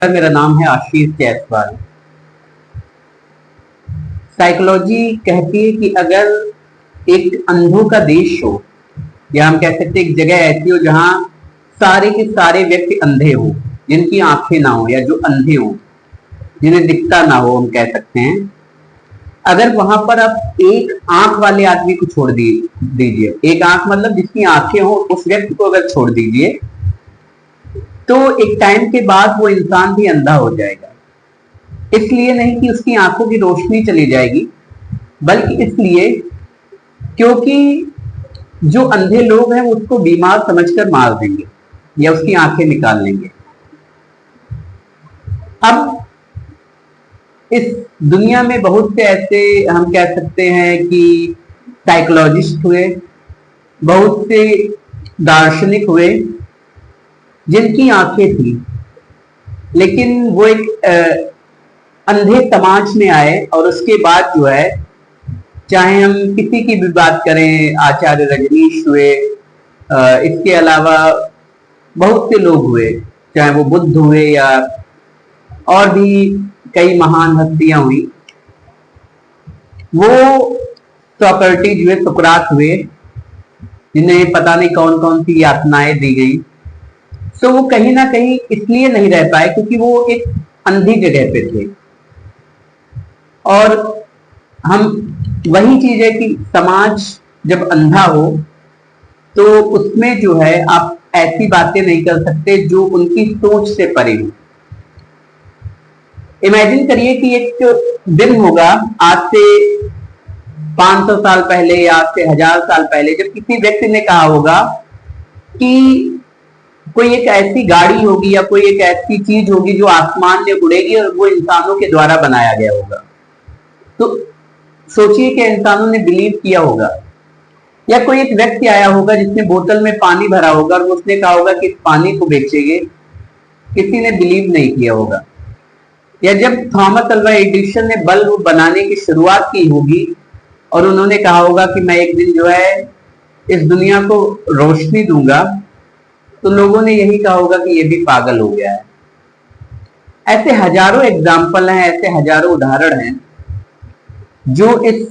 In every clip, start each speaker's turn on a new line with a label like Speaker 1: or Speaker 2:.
Speaker 1: मेरा नाम है आशीष जायसवाल। साइकोलॉजी कहती है कि अगर एक अंधों का देश हो, या हम कह सकते हैं एक जगह ऐसी हो जहां सारे के सारे व्यक्ति अंधे हो, जिनकी आंखें ना हो या जो अंधे हो, जिन्हें दिखता ना हो, हम कह सकते हैं। अगर वहां पर आप एक आंख वाले आदमी को छोड़ दीजिए, एक आंख मतलब जिसकी आंखें हो, उस व्यक्ति को अगर छोड़ दीजिए, तो एक टाइम के बाद वो इंसान भी अंधा हो जाएगा। इसलिए नहीं कि उसकी आंखों की रोशनी चली जाएगी, बल्कि इसलिए क्योंकि जो अंधे लोग हैं वो उसको बीमार समझकर मार देंगे या उसकी आंखें निकाल लेंगे। अब इस दुनिया में बहुत से ऐसे, हम कह सकते हैं कि साइकोलॉजिस्ट हुए, बहुत से दार्शनिक हुए जिनकी आंखें थी, लेकिन वो एक अंधे समाज में आए। और उसके बाद जो है, चाहे हम किसी की भी बात करें, आचार्य रजनीश हुए, इसके अलावा बहुत से लोग हुए, चाहे वो बुद्ध हुए या और भी कई महान हस्तियां हुई। वो सोक्रेटिस हुए, सुकरात हुए, जिन्हें पता नहीं कौन कौन सी यातनाएं दी गई। तो वो कहीं ना कहीं इसलिए नहीं रह पाए क्योंकि वो एक अंधी जगह पे थे। और हम वही चीज है कि समाज जब अंधा हो तो उसमें जो है आप ऐसी बातें नहीं कर सकते जो उनकी सोच से परे हो। इमेजिन करिए कि एक दिन होगा आज से 500 साल पहले या आज से 1000 साल पहले, जब किसी व्यक्ति ने कहा होगा कि कोई एक ऐसी गाड़ी होगी या कोई एक ऐसी चीज होगी जो आसमान में उड़ेगी और वो इंसानों के द्वारा बनाया गया होगा। तो सोचिए कि इंसानों ने बिलीव किया होगा। या कोई एक व्यक्ति आया होगा जिसने बोतल में पानी भरा होगा और उसने कहा होगा कि इस पानी को बेचेंगे, किसी ने बिलीव नहीं किया होगा। या जब थॉमस अल्वा एडिसन ने बल्ब बनाने की शुरुआत की होगी और उन्होंने कहा होगा कि मैं एक दिन जो है इस दुनिया को रोशनी दूंगा, तो लोगों ने यही कहा होगा कि ये भी पागल हो गया है। ऐसे हजारों एग्जाम्पल हैं, ऐसे हजारों उदाहरण हैं जो इस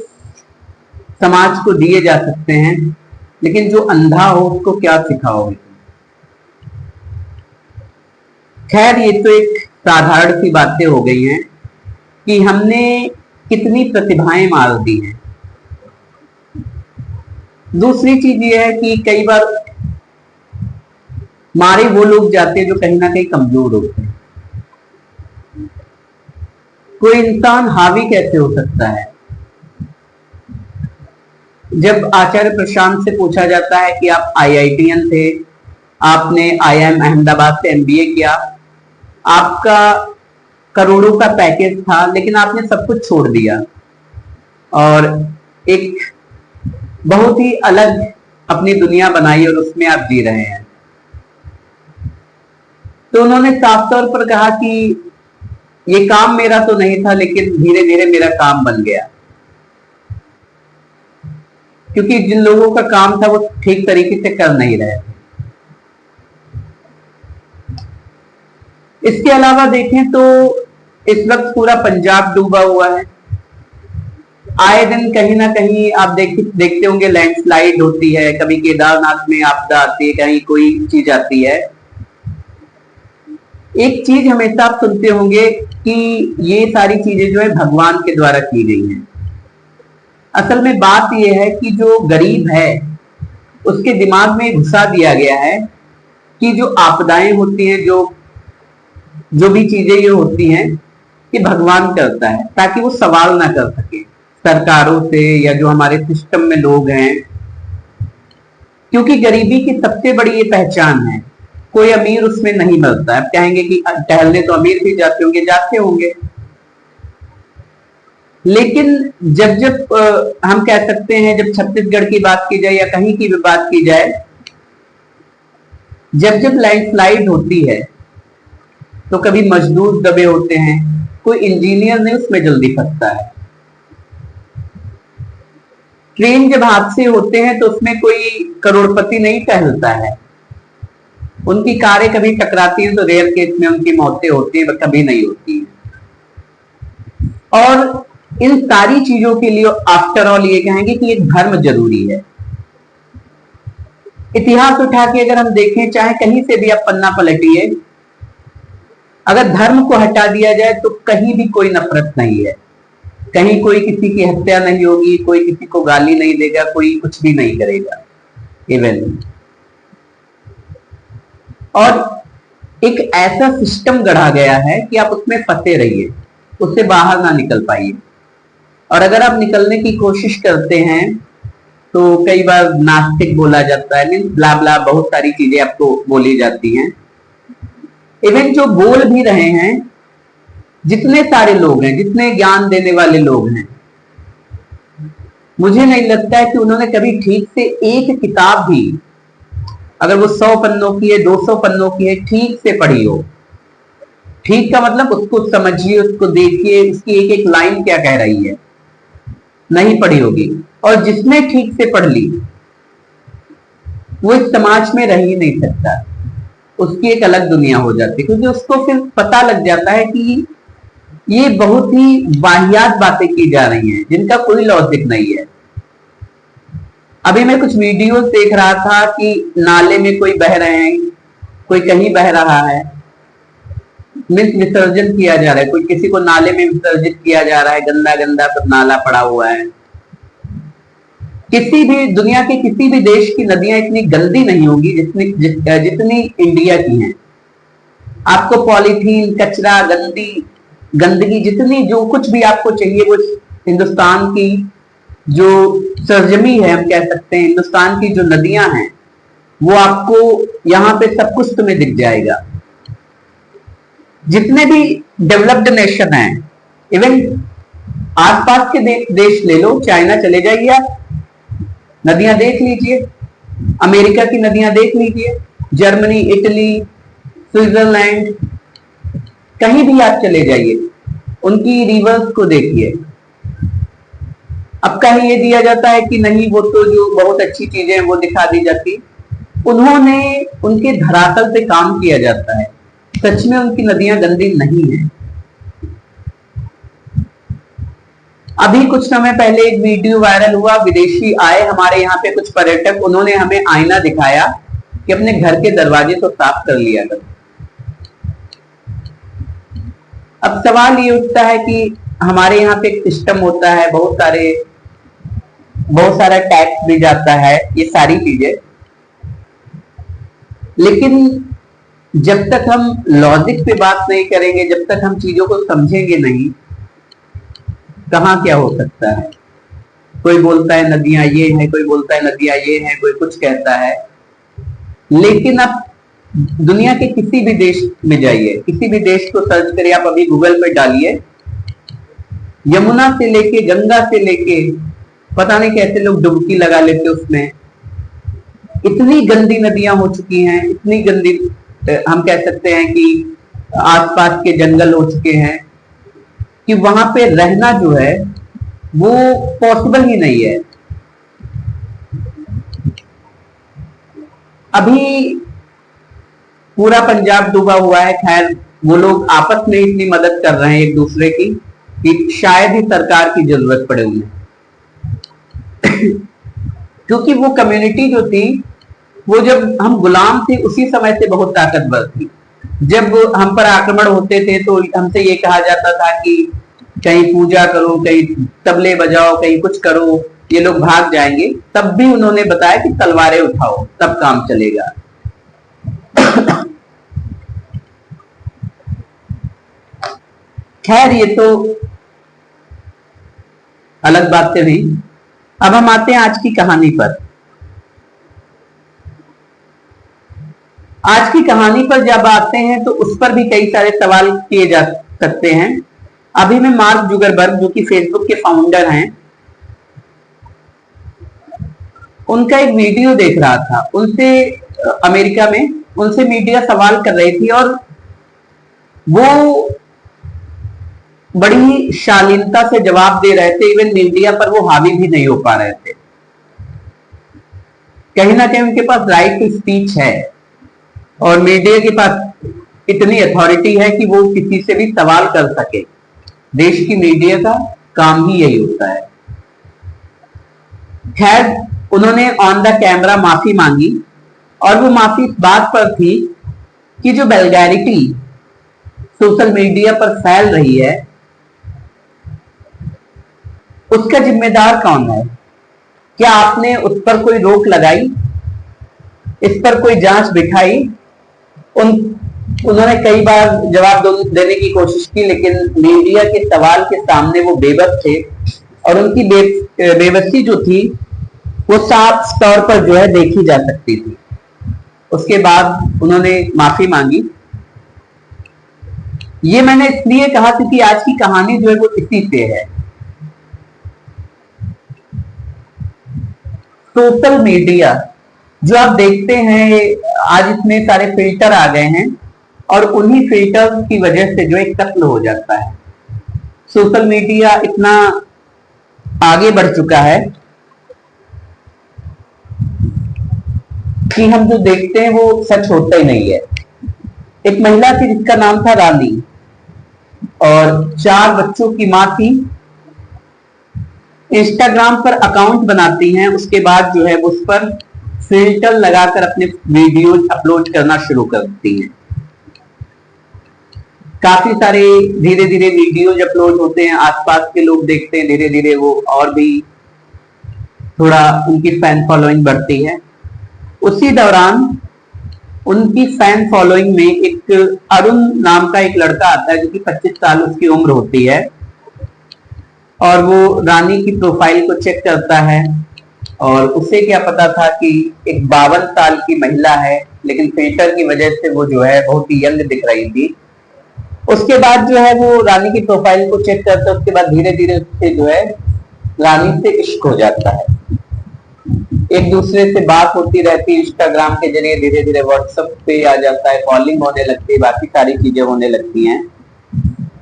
Speaker 1: समाज को दिए जा सकते हैं। लेकिन जो अंधा हो उसको क्या सिखाओगे? खैर, ये तो एक साधारण सी बातें हो गई हैं कि हमने कितनी प्रतिभाएं मार दी हैं। दूसरी चीज ये है कि कई बार मारे वो लोग जाते हैं जो कहीं ना कहीं कमजोर होते हैं। कोई इंसान हावी कैसे हो सकता है? जब आचार्य प्रशांत से पूछा जाता है कि आप आईआईटीएन थे, आपने आईआईएम अहमदाबाद से एमबीए किया, आपका करोड़ों का पैकेज था, लेकिन आपने सब कुछ छोड़ दिया और एक बहुत ही अलग अपनी दुनिया बनाई और उसमें आप जी रहे हैं। तो उन्होंने साफ तौर पर कहा कि ये काम मेरा तो नहीं था, लेकिन धीरे धीरे मेरा काम बन गया, क्योंकि जिन लोगों का काम था वो ठीक तरीके से कर नहीं रहे थे। इसके अलावा देखें तो इस वक्त पूरा पंजाब डूबा हुआ है। आए दिन कहीं ना कहीं आप देखते होंगे लैंडस्लाइड होती है, कभी केदारनाथ में आपदा आती है, कहीं कोई चीज आती है। एक चीज हमेशा आप सुनते होंगे कि ये सारी चीजें जो है भगवान के द्वारा की गई हैं। असल में बात यह है कि जो गरीब है उसके दिमाग में घुसा दिया गया है कि जो आपदाएं होती हैं, जो भी चीजें ये होती हैं, ये भगवान करता है, ताकि वो सवाल ना कर सके सरकारों से या जो हमारे सिस्टम में लोग हैं। क्योंकि गरीबी की सबसे बड़ी ये पहचान है, कोई अमीर उसमें नहीं मिलता है। आप कहेंगे कि टहलने तो अमीर भी जाते होंगे, जाते होंगे, लेकिन जब जब हम कह सकते हैं, जब छत्तीसगढ़ की बात की जाए या कहीं की भी बात की जाए, जब जब लैंडस्लाइड होती है तो कभी मजदूर दबे होते हैं, कोई इंजीनियर नहीं उसमें जल्दी फंसता है। ट्रेन जब हादसे होते हैं तो उसमें कोई करोड़पति नहीं टहलता है, उनकी कारें कभी टकराती हैं तो रेयर केस में उनकी मौतें होती हैं, कभी नहीं होती हैं। और इन सारी चीजों के लिए आफ्टर ऑल ये कहेंगे कि एक धर्म जरूरी है। इतिहास उठा के अगर हम देखें, चाहे कहीं से भी आप पन्ना पलटिए, अगर धर्म को हटा दिया जाए तो कहीं भी कोई नफरत नहीं है, कहीं कोई किसी की हत्या नहीं होगी, कोई किसी को गाली नहीं देगा, कोई कुछ भी नहीं करेगा इवन। और एक ऐसा सिस्टम गढ़ा गया है कि आप उसमें फंसे रहिए, उससे बाहर ना निकल पाइए। और अगर आप निकलने की कोशिश करते हैं तो कई बार नास्तिक बोला जाता है, मीन्स ब्ला ब्ला, बहुत सारी चीजें आपको बोली जाती हैं। इवन जो बोल भी रहे हैं, जितने सारे लोग हैं, जितने ज्ञान देने वाले लोग हैं, मुझे नहीं लगता है कि उन्होंने कभी ठीक से एक किताब भी, अगर वो 100 पन्नों की है, 200 पन्नों की है, ठीक से पढ़ी हो। ठीक का मतलब उसको समझिए, उसको देखिए, उसकी एक एक लाइन क्या कह रही है, नहीं पढ़ी होगी। और जिसने ठीक से पढ़ ली वो इस समाज में रह ही नहीं सकता, उसकी एक अलग दुनिया हो जाती है, क्योंकि उसको फिर पता लग जाता है कि ये बहुत ही वाहियात बातें की जा रही हैं जिनका कोई लॉजिक नहीं है। अभी मैं कुछ वीडियोस देख रहा था कि नाले में कोई बह रहे हैं, कोई कहीं बह रहा है, मीन्स विसर्जन किया जा रहा है, कोई किसी को नाले में विसर्जित किया जा रहा है, गंदा गंदा सब नाला पड़ा हुआ है। किसी भी दुनिया के किसी भी देश की नदियां इतनी गंदी नहीं होगी जितनी इंडिया की हैं। आपको पॉलीथीन, कचरा, गंदगी जितनी जो कुछ भी आपको चाहिए वो हिंदुस्तान की जो सरजमी है, हम कह सकते हैं, हिंदुस्तान की जो नदियां हैं वो आपको यहाँ पे सब कुछ तुम्हें दिख जाएगा। जितने भी डेवलप्ड नेशन हैं, इवन आसपास के देश ले लो, चाइना चले जाइए आप, नदियां देख लीजिए, अमेरिका की नदियां देख लीजिए, जर्मनी, इटली, स्विट्जरलैंड, कहीं भी आप चले जाइए, उनकी रिवर्स को देखिए। अब कहीं ये दिया जाता है कि नहीं, वो तो जो बहुत अच्छी चीजें हैं वो दिखा दी जाती, उन्होंने उनके धरातल पे काम किया जाता है। सच में उनकी नदियां गंदी नहीं है। अभी कुछ समय पहले एक वीडियो वायरल हुआ, विदेशी आए हमारे यहाँ पे कुछ पर्यटक, उन्होंने हमें आईना दिखाया कि अपने घर के दरवाजे को साफ कर लिया करो। अब सवाल ये उठता है कि हमारे यहाँ पे एक सिस्टम होता है, बहुत सारा टैक्स भी जाता है, ये सारी चीजें, लेकिन जब तक हम लॉजिक पे बात नहीं करेंगे, जब तक हम चीजों को समझेंगे नहीं, कहाँ क्या हो सकता है। कोई बोलता है नदियां ये है, कोई बोलता है नदियां ये है, कोई कुछ कहता है। लेकिन आप दुनिया के किसी भी देश में जाइए, किसी भी देश को सर्च करिए, आप अभी गूगल पे डालिए, यमुना से लेके, गंगा से लेके, पता नहीं कैसे लोग डुबकी लगा लेते उसमें। इतनी गंदी नदियां हो चुकी हैं, इतनी गंदी, हम कह सकते हैं कि आसपास के जंगल हो चुके हैं कि वहां पे रहना जो है वो पॉसिबल ही नहीं है। अभी पूरा पंजाब डूबा हुआ है। खैर, वो लोग आपस में इतनी मदद कर रहे हैं एक दूसरे की कि शायद ही सरकार की जरूरत पड़े उन्हें क्योंकि वो कम्युनिटी जो थी, वो जब हम गुलाम थे उसी समय से बहुत ताकतवर थी। जब हम पर आक्रमण होते थे तो हमसे ये कहा जाता था कि कहीं पूजा करो, कहीं तबले बजाओ, कहीं कुछ करो, ये लोग भाग जाएंगे। तब भी उन्होंने बताया कि तलवारें उठाओ, तब काम चलेगा। खैर, ये तो अलग बातें हुई। अब हम आते हैं आज की कहानी पर। आज की कहानी पर जब आते हैं तो उस पर भी कई सारे सवाल किए जा सकते हैं। अभी मैं मार्क जुगरबर्ग, जो कि फेसबुक के फाउंडर हैं, उनका एक वीडियो देख रहा था। उनसे अमेरिका में उनसे मीडिया सवाल कर रही थी और वो बड़ी शालीनता से जवाब दे रहे थे। इवन मीडिया पर वो हावी भी नहीं हो पा रहे थे। कहीं ना कहीं उनके पास राइट टू स्पीच है, और मीडिया के पास इतनी अथॉरिटी है कि वो किसी से भी सवाल कर सके। देश की मीडिया का काम ही यही होता है। खैर, उन्होंने ऑन द कैमरा माफी मांगी और वो माफी इस बात पर थी कि जो वल्गैरिटी सोशल मीडिया पर फैल रही है उसका जिम्मेदार कौन है? क्या आपने उस पर कोई रोक लगाई, इस पर कोई जांच बिठाई? उन्होंने कई बार जवाब देने की कोशिश की, लेकिन मीडिया के सवाल के सामने वो बेबस थे और उनकी बेबसी जो थी वो साफ तौर पर जो है देखी जा सकती थी। उसके बाद उन्होंने माफी मांगी। ये मैंने इसलिए कहा क्योंकि आज की कहानी जो है वो इसी से है। सोशल मीडिया जो आप देखते हैं, आज इसमें सारे फिल्टर आ गए हैं और उन्हीं फिल्टर की वजह से जो एक कत्ल हो जाता है। सोशल मीडिया इतना आगे बढ़ चुका है कि हम जो देखते हैं वो सच होता ही नहीं है। एक महिला थी जिसका नाम था रानी और 4 बच्चों की मां थी। इंस्टाग्राम पर अकाउंट बनाती हैं, उसके बाद जो है उस पर फिल्टर लगाकर अपने वीडियोज अपलोड करना शुरू करती हैं। काफी सारे धीरे धीरे वीडियोज अपलोड होते हैं, आसपास के लोग देखते हैं, धीरे धीरे वो और भी थोड़ा उनकी फैन फॉलोइंग बढ़ती है। उसी दौरान उनकी फैन फॉलोइंग में एक अरुण नाम का एक लड़का आता है जो कि 25 साल उसकी उम्र होती है और वो रानी की प्रोफाइल को चेक करता है और उसे क्या पता था कि एक 52 साल की महिला है, लेकिन फिल्टर की वजह से वो जो है बहुत ही यंग दिख रही थी। उसके बाद जो है वो रानी की प्रोफाइल को चेक करता है, उसके बाद धीरे धीरे उससे जो है रानी से इश्क हो जाता है। एक दूसरे से बात होती रहती है इंस्टाग्राम के जरिए, धीरे धीरे व्हाट्सएप पे आ जाता है, कॉलिंग होने लगती है, बाकी सारी चीजें होने लगती हैं।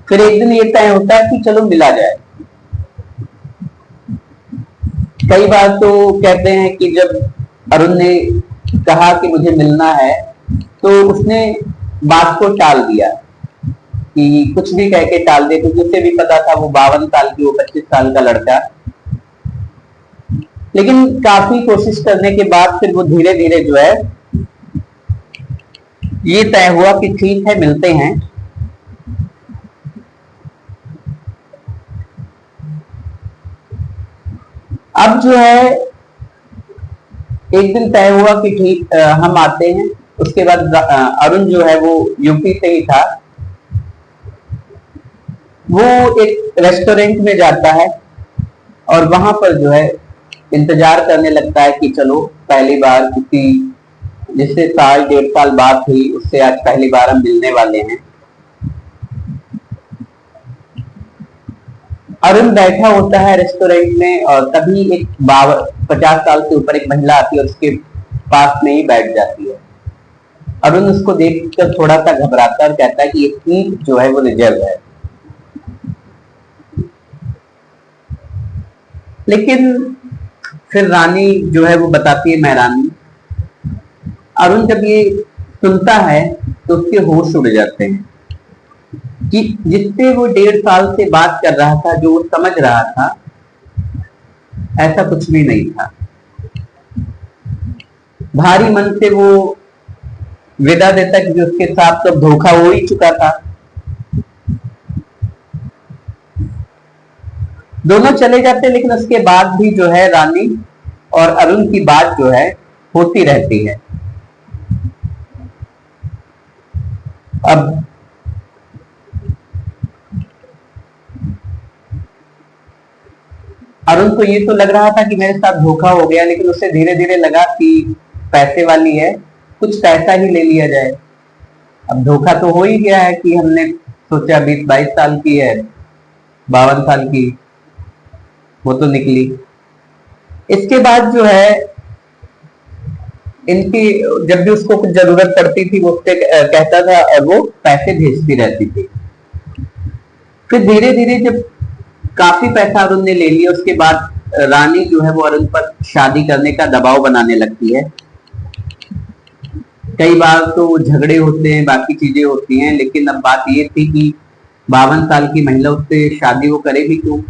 Speaker 1: फिर एक दिन ये तय होता है कि चलो मिला जाए। कई बार तो कहते हैं कि जब अरुण ने कहा कि मुझे मिलना है तो उसने बात को टाल दिया, कि कुछ भी कह के टाल दिया, क्योंकि उसे भी पता था वो 52 साल की, वो 25 साल का लड़का। लेकिन काफी कोशिश करने के बाद फिर वो धीरे धीरे जो है ये तय हुआ कि ठीक है मिलते हैं। अब जो है एक दिन तय हुआ कि ठीक हम आते हैं। उसके बाद अरुण जो है वो यूपी से ही था। वो एक रेस्टोरेंट में जाता है और वहां पर जो है इंतजार करने लगता है कि चलो पहली बार किसी जिससे 1.5 साल बाद हुई उससे आज पहली बार हम मिलने वाले हैं। अरुण बैठा होता है रेस्टोरेंट में और तभी एक 50 साल से ऊपर एक महिला आती है और उसके पास में ही बैठ जाती है। अरुण उसको देखकर थोड़ा सा घबराता है और कहता है कि ये सीट जो है वो रिजर्व है। लेकिन फिर रानी जो है वो बताती है, मैं रानी। अरुण जब ये सुनता है तो उसके होश उड़ जाते हैं कि जिससे वो 1.5 साल से बात कर रहा था, जो वो समझ रहा था, ऐसा कुछ भी नहीं था। भारी मन से वो विदा देता क्योंकि उसके साथ तो धोखा हो ही चुका था। दोनों चले जाते, लेकिन उसके बाद भी जो है रानी और अरुण की बात जो है होती रहती है। अब अरुण को ये तो लग रहा था कि मेरे साथ धोखा हो गया, लेकिन उसे धीरे धीरे लगा कि पैसे वाली है, कुछ पैसा ही ले लिया जाए। अब धोखा तो हो ही गया है कि हमने सोचा 20-22 साल की है, 52 साल की वो तो निकली। इसके बाद जो है इनकी जब भी उसको कुछ जरूरत पड़ती थी वो उससे कहता था और वो पैसे भेजती रहती थी। फिर धीरे धीरे जब काफी पैसा अरुण ने ले लिया, उसके बाद रानी जो है वो अरुण पर शादी करने का दबाव बनाने लगती है। कई बार तो झगड़े होते हैं, बाकी चीजें होती हैं, लेकिन अब बात ये थी कि 52 साल की महिला उससे शादी वो करे भी क्यों।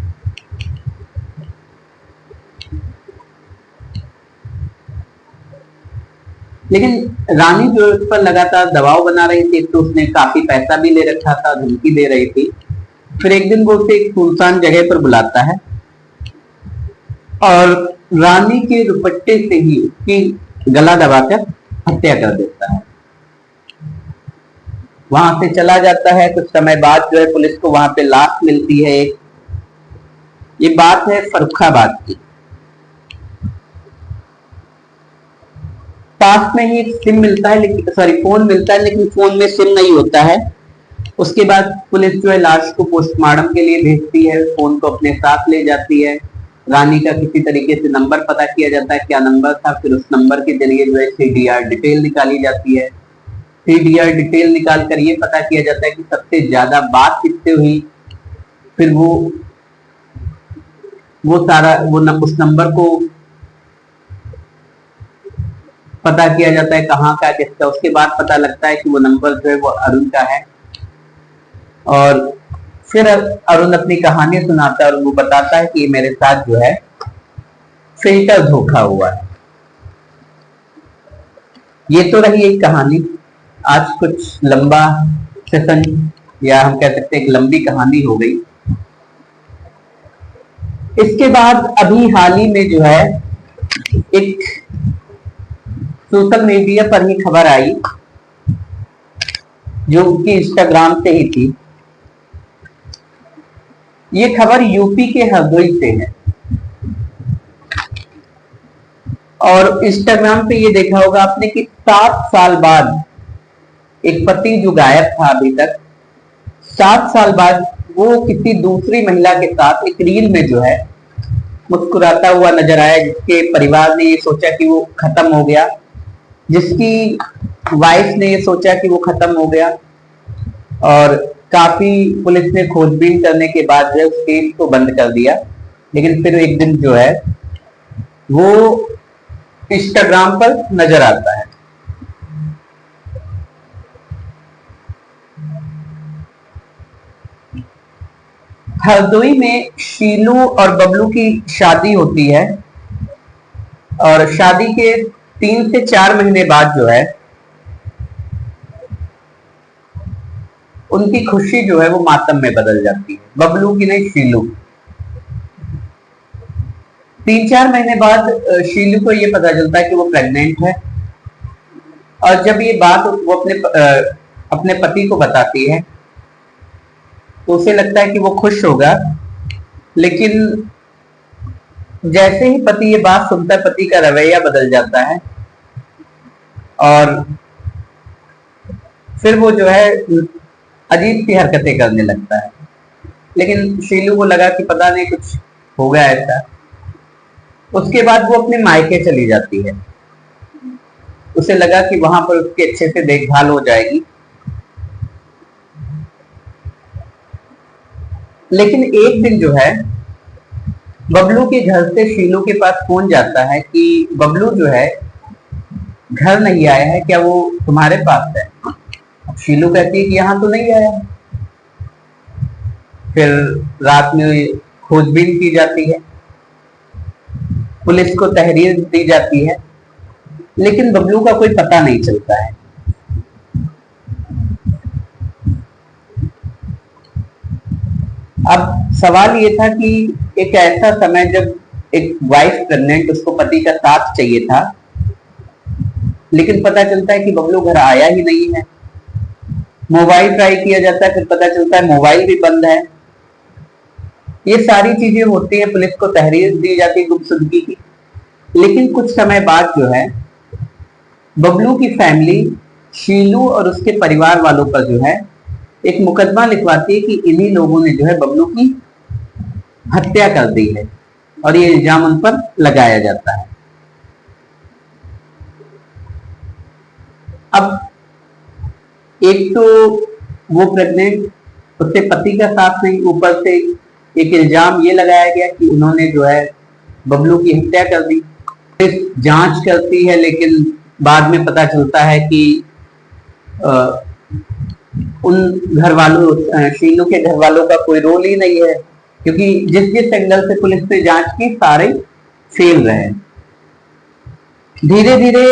Speaker 1: लेकिन रानी जो उस पर लगातार दबाव बना रही थी, तो उसने काफी पैसा भी ले रखा था, धमकी दे रही थी। फिर एक दिन वो उसे एक सुनसान जगह पर बुलाता है और रानी के दुपट्टे से ही उसकी गला दबाकर हत्या कर देता है। वहां से चला जाता है। कुछ समय बाद जो है पुलिस को वहां पे लाश मिलती है एक। ये बात है फर्रुखाबाद की। पास में ही सिम मिलता है, लेकिन फोन मिलता है, लेकिन फोन में सिम नहीं होता है। उसके बाद पुलिस जो है लाश को पोस्टमार्टम के लिए भेजती है, फोन को अपने साथ ले जाती है। रानी का किसी तरीके से नंबर पता किया जाता है, क्या नंबर था। फिर उस नंबर के जरिए जो है CDR डिटेल निकाली जाती है। CDR डिटेल निकाल कर ये पता किया जाता है कि सबसे ज्यादा बात किससे हुई। फिर वो सारा उस नंबर को पता किया जाता है कहाँ का किसका। उसके बाद पता लगता है कि वो नंबर जो है वो अरुण का है। और फिर अरुण अपनी कहानी सुनाता है और वो बताता है कि मेरे साथ जो है फिल्टर धोखा हुआ है। ये तो रही एक कहानी। आज कुछ लंबा सेशन, या हम कह सकते हैं एक लंबी कहानी हो गई। इसके बाद अभी हाल ही में जो है एक सोशल मीडिया पर ही खबर आई, जो कि इंस्टाग्राम से ही थी। ये खबर यूपी के हरदोई से है और इंस्टाग्राम पे ये देखा होगा आपने कि 7 साल बाद एक पति जो गायब था अभी तक, 7 साल बाद वो किसी दूसरी महिला के साथ एक रील में जो है मुस्कुराता हुआ नजर आया, जिसके परिवार ने ये सोचा कि वो खत्म हो गया, जिसकी वाइफ ने ये सोचा कि वो खत्म हो गया। और काफी पुलिस ने खोजबीन करने के बाद जो है उस केस को बंद कर दिया। लेकिन फिर एक दिन जो है वो इंस्टाग्राम पर नजर आता है। हरदोई में शीलू और बबलू की शादी होती है और शादी के 3 से 4 महीने बाद जो है उनकी खुशी जो है वो मातम में बदल जाती है। बबलू की नहीं, शीलू। 3-4 महीने बाद शीलू को ये पता चलता है कि वो प्रेग्नेंट है। और जब ये बात वो अपने पति को बताती है तो उसे लगता है कि वो खुश होगा। लेकिन जैसे ही पति ये बात सुनता है, पति का रवैया बदल जाता है और फिर वो जो है अजीब सी हरकतें करने लगता है। लेकिन शीलू को लगा कि पता नहीं कुछ होगा ऐसा। उसके बाद वो अपने मायके चली जाती है। उसे लगा कि वहां पर उसकी अच्छे से देखभाल हो जाएगी। लेकिन एक दिन जो है बबलू के घर से शीलू के पास फोन जाता है कि बबलू जो है घर नहीं आया है, क्या वो तुम्हारे पास है। शीलू कहती है कि यहाँ तो नहीं आया। फिर रात में खोजबीन की जाती है, पुलिस को तहरीर दी जाती है, लेकिन बबलू का कोई पता नहीं चलता है। अब सवाल ये था कि एक ऐसा समय जब एक वाइफ प्रेग्नेंट, उसको पति का साथ चाहिए था, लेकिन पता चलता है कि बबलू घर आया ही नहीं है। मोबाइल ट्राई किया जाता है, फिर पता चलता है मोबाइल भी बंद है। ये सारी चीजें होती है, पुलिस को तहरीर दी जाती है गुमशुदगी की। लेकिन कुछ समय बाद जो है बबलू की फैमिली शीलू और उसके परिवार वालों पर जो है एक मुकदमा लिखवाती है कि इन्हीं लोगों ने जो है बबलू की हत्या कर दी है और ये इल्जाम उन पर लगाया जाता है। अब एक तो वो प्रेग्नेंट, उससे पति का साथ नहीं, ऊपर से एक इल्जाम ये लगाया गया कि उन्होंने जो है बबलू की हत्या कर दी। पुलिस जांच करती है, लेकिन बाद में पता चलता है कि अ, उन घर वालों शीनू के घर वालों का कोई रोल ही नहीं है, क्योंकि जिस जिस एंगल से पुलिस ने जांच की सारे फेल रहे। धीरे धीरे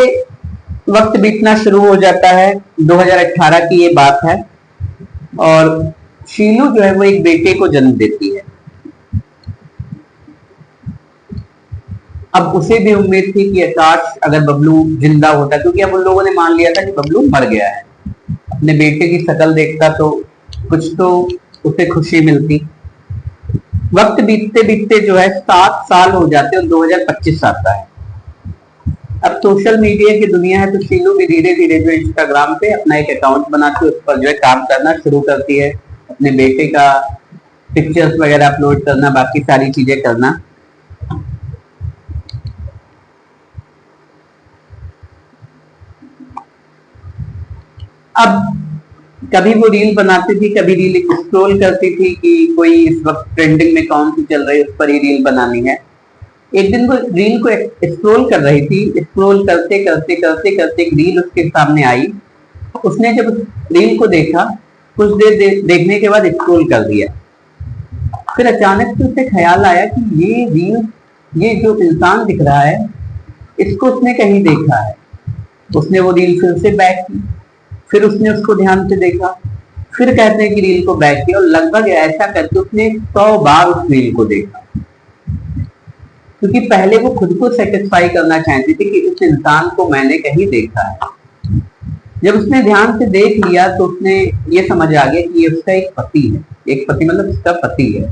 Speaker 1: वक्त बीतना शुरू हो जाता है। 2018 की ये बात है और शीनू जो है वो एक बेटे को जन्म देती है। अब उसे भी उम्मीद थी कि काश अगर बबलू जिंदा होता, क्योंकि अब उन लोगों ने मान लिया था कि बबलू मर गया है। अपने बेटे की शक्ल देखता तो कुछ तो उसे खुशी मिलती। वक्त बीतते बीतते जो है 7 साल हो जाते और 2025 आता है। अब सोशल मीडिया की दुनिया है, तो शीनू भी धीरे धीरे जो इंस्टाग्राम पे अपना एक अकाउंट बनाती है, उस पर जो है काम करना शुरू करती है, अपने बेटे का पिक्चर्स वगैरह अपलोड करना, बाकी सारी चीजें करना। अब कभी वो रील बनाती थी, कभी रील स्क्रॉल करती थी कि कोई इस वक्त ट्रेंडिंग में कौन सी चल रही है, उस पर ही रील बनानी है। एक दिन वो रील को स्क्रॉल कर रही थी, स्क्रॉल करते करते करते करते एक रील उसके सामने आई। उसने जब रील को देखा, कुछ देर देखने के बाद स्क्रॉल कर दिया। फिर अचानक से उसे ख्याल आया कि ये रील, ये जो इंसान दिख रहा है, इसको उसने कहीं देखा है। उसने वो रील फिर से बैक की, फिर उसने उसको ध्यान से देखा, फिर कहते हैं कि रील को बैक किया और लगभग ऐसा करके उसने 100 बार उस रील को देखा, क्योंकि पहले वो खुद को सेटिस्फाई करना चाहती थी कि उस इंसान को मैंने कहीं देखा है। जब उसने ध्यान से देख लिया तो उसने ये समझ आ गया कि ये उसका एक पति है, एक पति मतलब उसका पति है।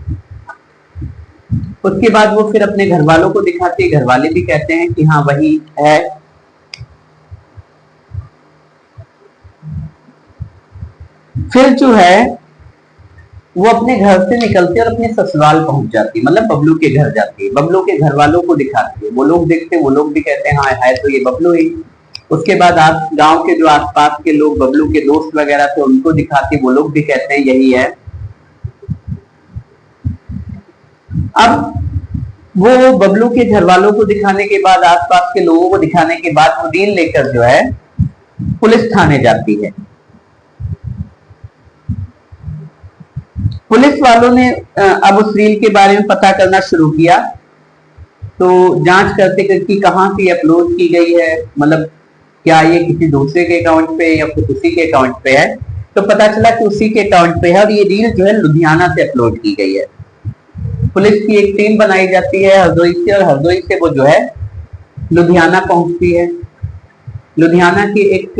Speaker 1: उसके बाद वो फिर अपने घर वालों को दिखाती है, घर वाले भी कहते हैं कि हाँ वही है। फिर जो है वो अपने घर से निकलती है और अपने ससुराल पहुंच जाती है, मतलब बबलू के घर जाती है, बबलू के घर वालों को दिखाती है। वो लोग देखते हैं, वो लोग भी कहते हैं हाँ है तो ये बबलू ही। उसके बाद आप गांव के जो आसपास के लोग, बबलू के दोस्त वगैरह थे, उनको दिखाती, वो लोग भी कहते हैं यही है। अब वो बबलू के घर वालों को दिखाने के बाद, आसपास के लोगों को दिखाने के बाद वो रील लेकर जो है पुलिस थाने जाती है। पुलिस वालों ने अब उस रील के बारे में पता करना शुरू किया, तो जांच करते करते कहां से अपलोड की गई है, मतलब क्या ये किसी दूसरे के अकाउंट पे या फिर उसी के अकाउंट पे है। तो पता चला कि उसी के अकाउंट पे है और ये रील जो है लुधियाना से अपलोड की गई है। पुलिस की एक टीम बनाई जाती है हरदोई से, और हरदोई से वो जो है लुधियाना पहुंचती है। लुधियाना के एक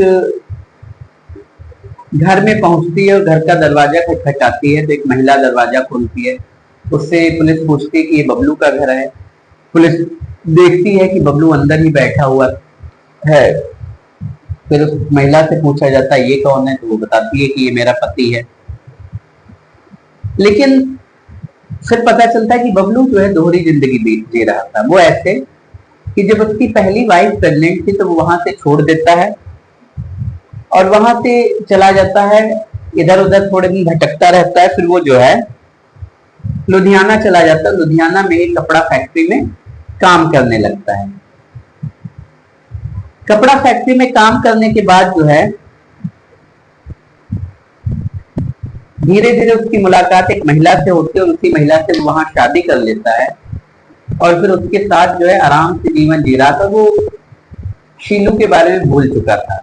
Speaker 1: घर में पहुंचती है और घर का दरवाजा खटखटाती है, तो एक महिला दरवाजा खोलती है। उससे पुलिस पूछती है कि ये बबलू का घर है। पुलिस देखती है कि बबलू अंदर ही बैठा हुआ है। फिर उस महिला से पूछा जाता है ये कौन है, तो वो बताती है कि ये मेरा पति है। लेकिन फिर पता चलता है कि बबलू जो है दोहरी जिंदगी जी रहा था। वो ऐसे कि जब उसकी पहली वाइफ प्रेग्नेंट थी तो वो वहां से छोड़ देता है और वहां से चला जाता है, इधर उधर थोड़े दिन भटकता रहता है। फिर वो जो है लुधियाना चला जाता है। लुधियाना में एक कपड़ा फैक्ट्री में काम करने लगता है। कपड़ा फैक्ट्री में काम करने के बाद जो है धीरे धीरे उसकी मुलाकात एक महिला से होती है और उसी महिला से वो वहां शादी कर लेता है और फिर उसके साथ जो है आराम से जीवन जी रहा था। वो शीनू के बारे में भूल चुका था।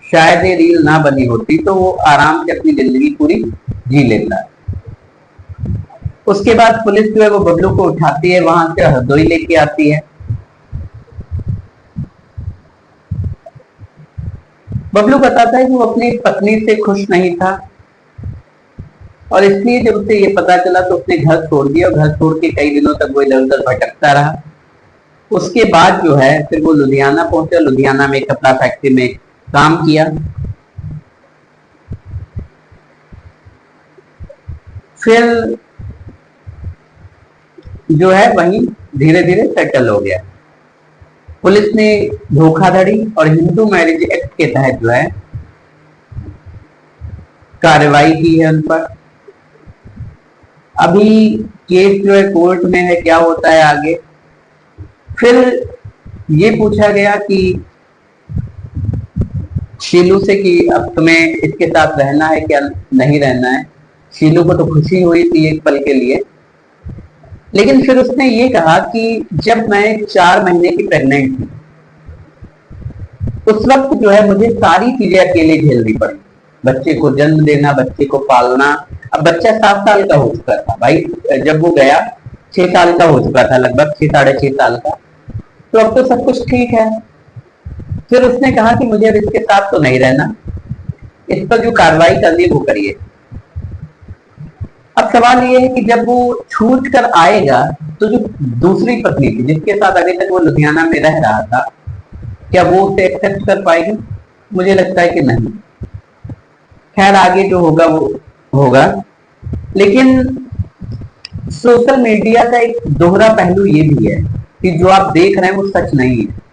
Speaker 1: शायद ये रील ना बनी होती तो वो आराम से अपनी जिंदगी पूरी जी लेता। उसके बाद पुलिस जो है वो बबलू को उठाती है, वहां से हरदोई लेके आती है। बबलू बताता है कि वो अपनी पत्नी से खुश नहीं था और इसलिए जब उसे ये पता चला तो उसने घर छोड़ दिया और घर छोड़ के कई दिनों तक वो इधर उधर भटकता रहा। उसके बाद जो है फिर वो लुधियाना पहुंचा। लुधियाना में कपड़ा फैक्ट्री में काम किया। फिर जो है वहीं धीरे धीरे सेटल हो गया। पुलिस ने धोखाधड़ी और हिंदू मैरिज एक्ट के तहत जो है कार्रवाई की है उन पर। अभी केस जो है कोर्ट में है, क्या होता है आगे। फिर ये पूछा गया कि शीलू से कि अब तुम्हें इसके साथ रहना है क्या नहीं रहना है। शीलू को तो खुशी हुई थी एक पल के लिए, लेकिन फिर उसने ये कहा कि जब मैं 4 महीने की प्रेग्नेंट थी उस वक्त जो है मुझे सारी चीजें अकेले झेलनी पड़ी। बच्चे को जन्म देना, बच्चे को पालना। अब बच्चा 7 साल का हो चुका था भाई, जब वो गया 6 साल का हो चुका था, लगभग 6 साढ़े 6 साल का। तो अब तो सब कुछ ठीक है। फिर उसने कहा कि मुझे अब इसके साथ तो नहीं रहना, इस पर जो कार्रवाई करनी है वो करिए। अब सवाल ये है कि जब वो छूट कर आएगा तो जो दूसरी पत्नी थी जिसके साथ अभी तक वो लुधियाना में रह रहा था, क्या वो उसे एक्सेप्ट कर पाएगी? मुझे लगता है कि नहीं। खैर आगे जो होगा वो होगा। लेकिन सोशल मीडिया का एक दोहरा पहलू ये भी है कि जो आप देख रहे हैं वो सच नहीं है।